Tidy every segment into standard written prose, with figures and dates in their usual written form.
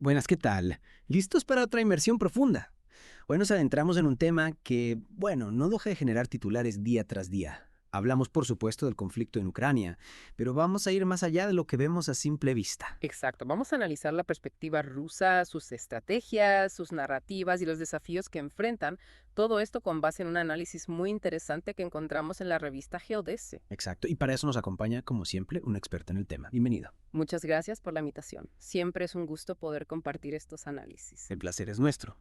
Buenas, ¿qué tal? ¿Listos para otra inmersión profunda? Hoy nos adentramos en un tema que, bueno, no deja de generar titulares día tras día. Hablamos, por supuesto, del conflicto en Ucrania, pero vamos a ir más allá de lo que vemos a simple vista. Exacto, vamos a analizar la perspectiva rusa, sus estrategias, sus narrativas y los desafíos que enfrentan, todo esto con base en un análisis muy interesante que encontramos en la revista Geodese. Exacto, y para eso nos acompaña, como siempre, un experto en el tema. Bienvenido. Muchas gracias por la invitación. Siempre es un gusto poder compartir estos análisis. El placer es nuestro.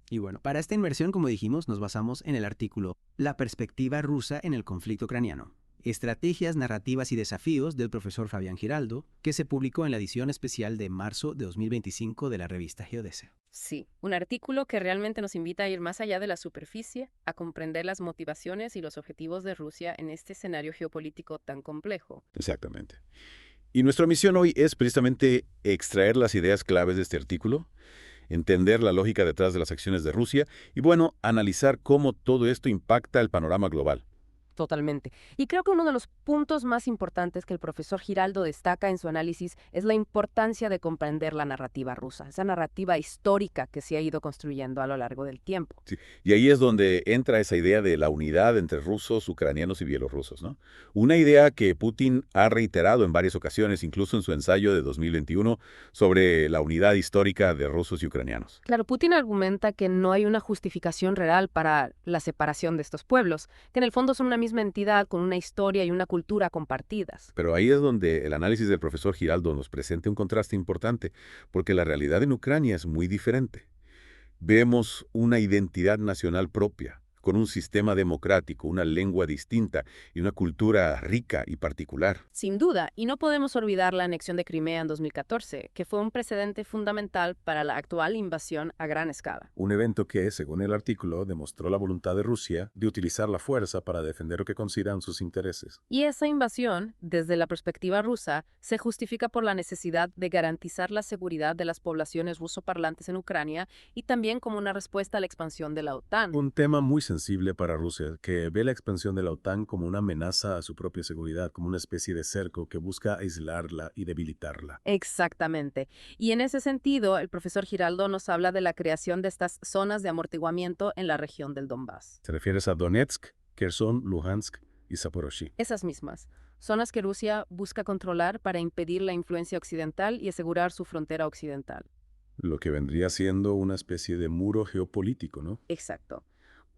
Y bueno, para esta inmersión, como dijimos, nos basamos en el artículo La perspectiva rusa en el conflicto ucraniano. Estrategias, narrativas y desafíos del profesor Fabián Giraldo, que se publicó en la edición especial de marzo de 2025 de la revista Geodese. Sí, un artículo que realmente nos invita a ir más allá de la superficie, a comprender las motivaciones y los objetivos de Rusia en este escenario geopolítico tan complejo. Exactamente. Y nuestra misión hoy es precisamente extraer las ideas claves de este artículo, entender la lógica detrás de las acciones de Rusia y, bueno, analizar cómo todo esto impacta el panorama global. Totalmente. Y creo que uno de los puntos más importantes que el profesor Giraldo destaca en su análisis es la importancia de comprender la narrativa rusa, esa narrativa histórica que se ha ido construyendo a lo largo del tiempo. Sí, y ahí es donde entra esa idea de la unidad entre rusos, ucranianos y bielorrusos, ¿no? Una idea que Putin ha reiterado en varias ocasiones, incluso en su ensayo de 2021 sobre la unidad histórica de rusos y ucranianos. Claro, Putin argumenta que no hay una justificación real para la separación de estos pueblos, que en el fondo son una misma entidad con una historia y una cultura compartidas. Pero ahí es donde el análisis del profesor Giraldo nos presenta un contraste importante, porque la realidad en Ucrania es muy diferente. Vemos una identidad nacional propia, con un sistema democrático, una lengua distinta y una cultura rica y particular. Sin duda, y no podemos olvidar la anexión de Crimea en 2014, que fue un precedente fundamental para la actual invasión a gran escala. Un evento que, según el artículo, demostró la voluntad de Rusia de utilizar la fuerza para defender lo que consideran sus intereses. Y esa invasión, desde la perspectiva rusa, se justifica por la necesidad de garantizar la seguridad de las poblaciones rusoparlantes en Ucrania y también como una respuesta a la expansión de la OTAN. Un tema muy sensible para Rusia, que ve la expansión de la OTAN como una amenaza a su propia seguridad, como una especie de cerco que busca aislarla y debilitarla. Exactamente. Y en ese sentido, el profesor Giraldo nos habla de la creación de estas zonas de amortiguamiento en la región del Donbass. ¿Te refieres a Donetsk, Kherson, Luhansk y Zaporozhye? Esas mismas. Zonas que Rusia busca controlar para impedir la influencia occidental y asegurar su frontera occidental. Lo que vendría siendo una especie de muro geopolítico, ¿no? Exacto.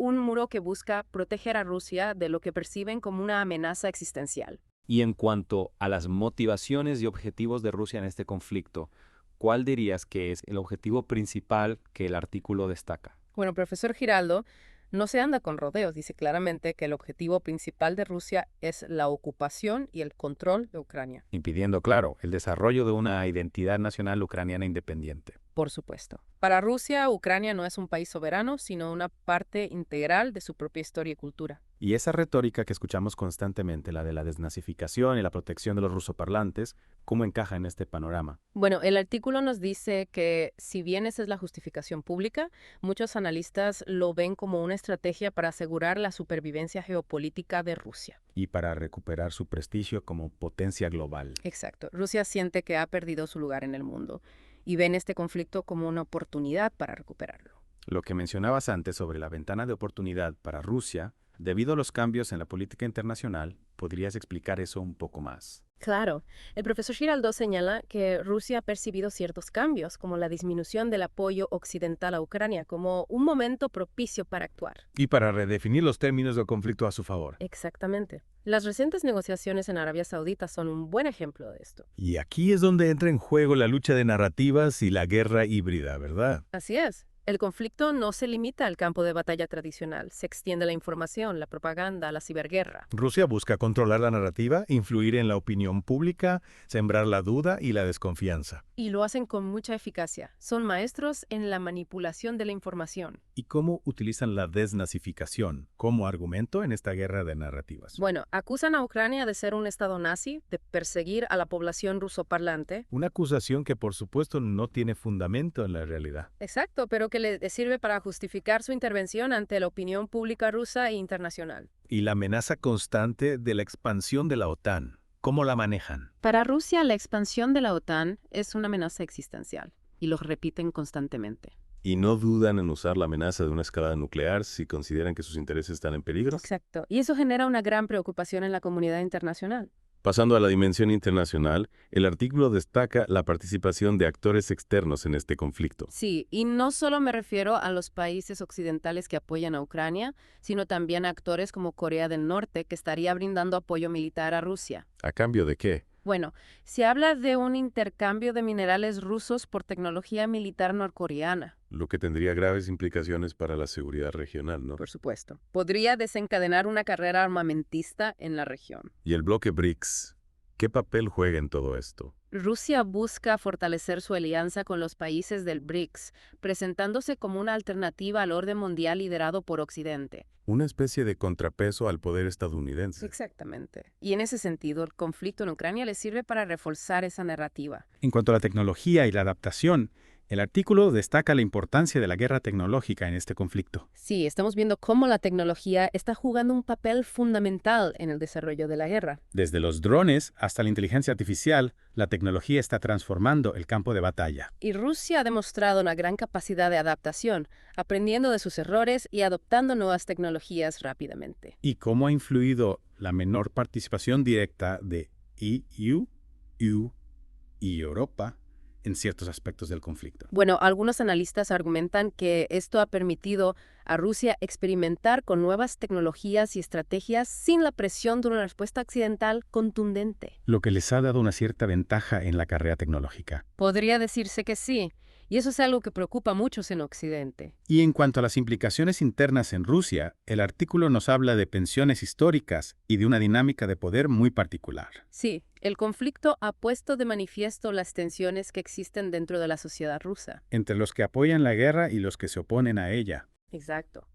Un muro que busca proteger a Rusia de lo que perciben como una amenaza existencial. Y en cuanto a las motivaciones y objetivos de Rusia en este conflicto, ¿cuál dirías que es el objetivo principal que el artículo destaca? Bueno, profesor Giraldo no se anda con rodeos. Dice claramente que el objetivo principal de Rusia es la ocupación y el control de Ucrania. Impidiendo, claro, el desarrollo de una identidad nacional ucraniana independiente. Por supuesto. Para Rusia, Ucrania no es un país soberano, sino una parte integral de su propia historia y cultura. Y esa retórica que escuchamos constantemente, la de la desnazificación y la protección de los rusoparlantes, ¿cómo encaja en este panorama? Bueno, el artículo nos dice que si bien esa es la justificación pública, muchos analistas lo ven como una estrategia para asegurar la supervivencia geopolítica de Rusia. Y para recuperar su prestigio como potencia global. Exacto. Rusia siente que ha perdido su lugar en el mundo y ven este conflicto como una oportunidad para recuperarlo. Lo que mencionabas antes sobre la ventana de oportunidad para Rusia, debido a los cambios en la política internacional, ¿podrías explicar eso un poco más? Claro, el profesor Giraldo señala que Rusia ha percibido ciertos cambios, como la disminución del apoyo occidental a Ucrania, como un momento propicio para actuar. Y para redefinir los términos del conflicto a su favor. Exactamente. Las recientes negociaciones en Arabia Saudita son un buen ejemplo de esto. Y aquí es donde entra en juego la lucha de narrativas y la guerra híbrida, ¿verdad? Así es. El conflicto no se limita al campo de batalla tradicional, se extiende a la información, la propaganda, la ciberguerra. Rusia busca controlar la narrativa, influir en la opinión pública, sembrar la duda y la desconfianza. Y lo hacen con mucha eficacia. Son maestros en la manipulación de la información. ¿Y cómo utilizan la desnazificación como argumento en esta guerra de narrativas? Bueno, acusan a Ucrania de ser un estado nazi, de perseguir a la población rusoparlante. Una acusación que por supuesto no tiene fundamento en la realidad. Exacto, pero que le sirve para justificar su intervención ante la opinión pública rusa e internacional. Y la amenaza constante de la expansión de la OTAN. ¿Cómo la manejan? Para Rusia, la expansión de la OTAN es una amenaza existencial. y los repiten constantemente. Y no dudan en usar la amenaza de una escalada nuclear si consideran que sus intereses están en peligro. Exacto. Y eso genera una gran preocupación en la comunidad internacional. Pasando a la dimensión internacional, el artículo destaca la participación de actores externos en este conflicto. Sí, y no solo me refiero a los países occidentales que apoyan a Ucrania, sino también a actores como Corea del Norte, que estaría brindando apoyo militar a Rusia. ¿A cambio de qué? Bueno, se habla de un intercambio de minerales rusos por tecnología militar norcoreana. Lo que tendría graves implicaciones para la seguridad regional, ¿no? Por supuesto. Podría desencadenar una carrera armamentista en la región. Y el bloque BRICS, ¿qué papel juega en todo esto? Rusia busca fortalecer su alianza con los países del BRICS, presentándose como una alternativa al orden mundial liderado por Occidente. Una especie de contrapeso al poder estadounidense. Exactamente. Y en ese sentido, el conflicto en Ucrania le sirve para reforzar esa narrativa. En cuanto a la tecnología y la adaptación, el artículo destaca la importancia de la guerra tecnológica en este conflicto. Sí, estamos viendo cómo la tecnología está jugando un papel fundamental en el desarrollo de la guerra. Desde los drones hasta la inteligencia artificial, la tecnología está transformando el campo de batalla. Y Rusia ha demostrado una gran capacidad de adaptación, aprendiendo de sus errores y adoptando nuevas tecnologías rápidamente. ¿Y cómo ha influido la menor participación directa de EU y Europa en ciertos aspectos del conflicto? Bueno, algunos analistas argumentan que esto ha permitido a Rusia experimentar con nuevas tecnologías y estrategias sin la presión de una respuesta occidental contundente. Lo que les ha dado una cierta ventaja en la carrera tecnológica. Podría decirse que sí, y eso es algo que preocupa a muchos en Occidente. Y en cuanto a las implicaciones internas en Rusia, el artículo nos habla de tensiones históricas y de una dinámica de poder muy particular. Sí, el conflicto ha puesto de manifiesto las tensiones que existen dentro de la sociedad rusa. Entre los que apoyan la guerra y los que se oponen a ella. Exacto.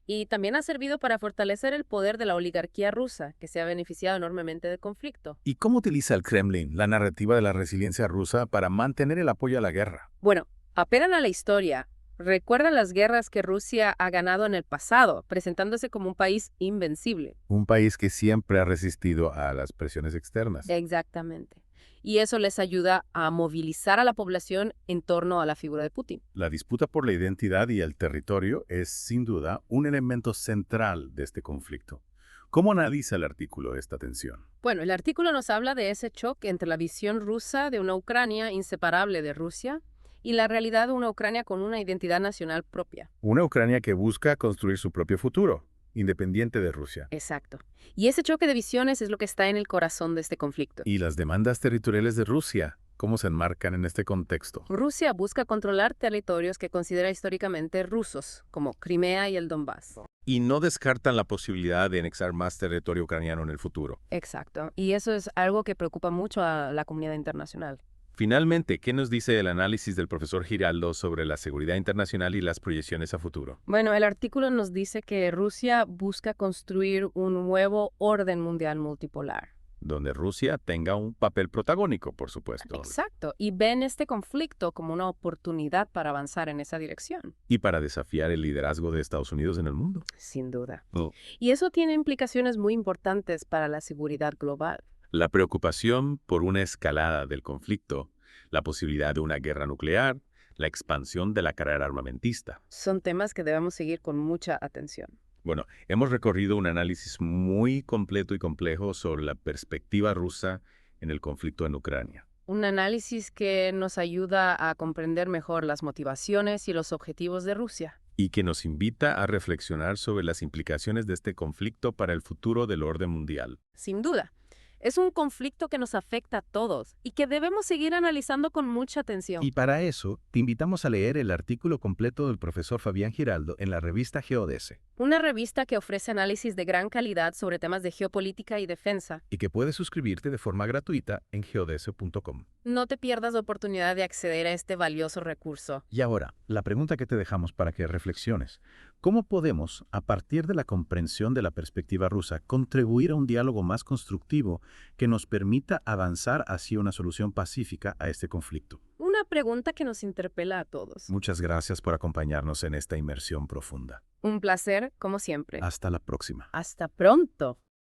Y también ha servido para fortalecer el poder de la oligarquía rusa, que se ha beneficiado enormemente del conflicto. ¿Y cómo utiliza el Kremlin la narrativa de la resiliencia rusa para mantener el apoyo a la guerra? Bueno, apelan a la historia. Recuerdan las guerras que Rusia ha ganado en el pasado, presentándose como un país invencible. Un país que siempre ha resistido a las presiones externas. Exactamente. Y eso les ayuda a movilizar a la población en torno a la figura de Putin. La disputa por la identidad y el territorio es, sin duda, un elemento central de este conflicto. ¿Cómo analiza el artículo esta tensión? Bueno, el artículo nos habla de ese choque entre la visión rusa de una Ucrania inseparable de Rusia y la realidad de una Ucrania con una identidad nacional propia. Una Ucrania que busca construir su propio futuro, independiente de Rusia. Exacto. Y ese choque de visiones es lo que está en el corazón de este conflicto. Y las demandas territoriales de Rusia, ¿cómo se enmarcan en este contexto? Rusia busca controlar territorios que considera históricamente rusos, como Crimea y el Donbass. Y no descartan la posibilidad de anexar más territorio ucraniano en el futuro. Exacto. Y eso es algo que preocupa mucho a la comunidad internacional. Finalmente, ¿qué nos dice el análisis del profesor Giraldo sobre la seguridad internacional y las proyecciones a futuro? Bueno, el artículo nos dice que Rusia busca construir un nuevo orden mundial multipolar. Donde Rusia tenga un papel protagónico, por supuesto. Exacto. Y ven este conflicto como una oportunidad para avanzar en esa dirección. Y para desafiar el liderazgo de Estados Unidos en el mundo. Sin duda. Oh. Y eso tiene implicaciones muy importantes para la seguridad global. La preocupación por una escalada del conflicto, la posibilidad de una guerra nuclear, la expansión de la carrera armamentista. Son temas que debemos seguir con mucha atención. Bueno, hemos recorrido un análisis muy completo y complejo sobre la perspectiva rusa en el conflicto en Ucrania. Un análisis que nos ayuda a comprender mejor las motivaciones y los objetivos de Rusia. Y que nos invita a reflexionar sobre las implicaciones de este conflicto para el futuro del orden mundial. Sin duda. Es un conflicto que nos afecta a todos y que debemos seguir analizando con mucha atención. Y para eso, te invitamos a leer el artículo completo del profesor Fabián Giraldo en la revista GeoDS. Una revista que ofrece análisis de gran calidad sobre temas de geopolítica y defensa. Y que puedes suscribirte de forma gratuita en geods.com. No te pierdas la oportunidad de acceder a este valioso recurso. Y ahora, la pregunta que te dejamos para que reflexiones. ¿Cómo podemos, a partir de la comprensión de la perspectiva rusa, contribuir a un diálogo más constructivo que nos permita avanzar hacia una solución pacífica a este conflicto? Una pregunta que nos interpela a todos. Muchas gracias por acompañarnos en esta inmersión profunda. Un placer, como siempre. Hasta la próxima. Hasta pronto.